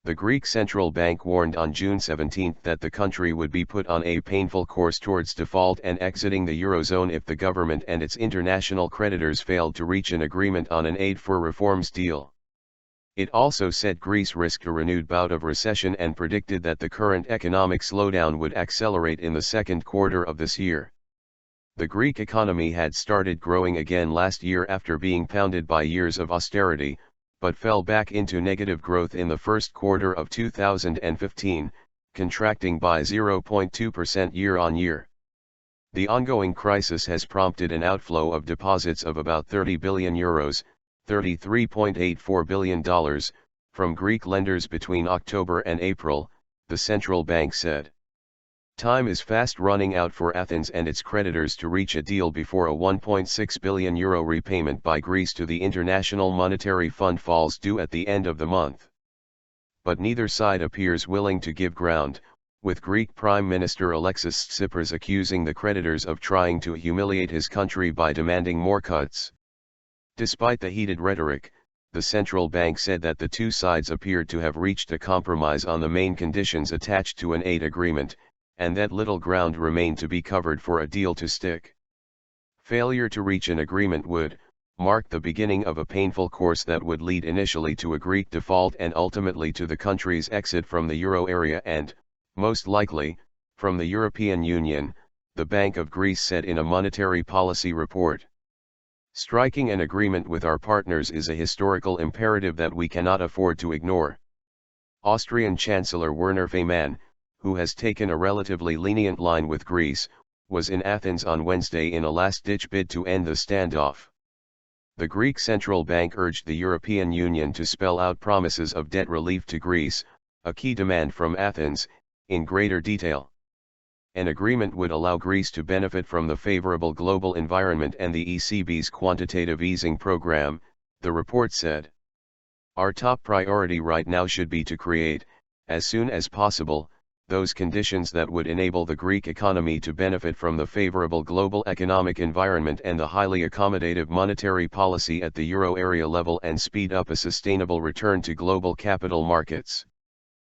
The Greek central bank warned on June 17 that the country would be put on a painful course towards default and exiting the eurozone if the government and its international creditors failed to reach an agreement on an aid for reforms deal. It also said Greece risked a renewed bout of recession and predicted that the current economic slowdown would accelerate in the second quarter of this year. The Greek economy had started growing again last year after being pounded by years of austerity, but fell back into negative growth in the first quarter of 2015, contracting by 0.2% year-on-year. The ongoing crisis has prompted an outflow of deposits of about €30 billion, $33.84 billion, from Greek lenders between October and April, the central bank said. Time is fast running out for Athens and its creditors to reach a deal before a €1.6 billion repayment by Greece to the International Monetary Fund falls due at the end of the month. But neither side appears willing to give ground, with Greek Prime Minister Alexis Tsipras accusing the creditors of trying to humiliate his country by demanding more cuts. Despite the heated rhetoric, the central bank said that the two sides appeared to have reached a compromise on the main conditions attached to an aid agreement, and that little ground remained to be covered for a deal to stick. Failure to reach an agreement would mark the beginning of a painful course that would lead initially to a Greek default and ultimately to the country's exit from the euro area and, most likely, from the European Union, the Bank of Greece said in a monetary policy report. Striking an agreement with our partners is a historical imperative that we cannot afford to ignore. Austrian Chancellor Werner Faymann, who has taken a relatively lenient line with Greece, was in Athens on Wednesday in a last-ditch bid to end the standoff. The Greek central bank urged the European Union to spell out promises of debt relief to Greece, a key demand from Athens, in greater detail. An agreement would allow Greece to benefit from the favorable global environment and the ECB's quantitative easing program, the report said. Our top priority right now should be to create, as soon as possible, those conditions that would enable the Greek economy to benefit from the favorable global economic environment and the highly accommodative monetary policy at the euro area level and speed up a sustainable return to global capital markets.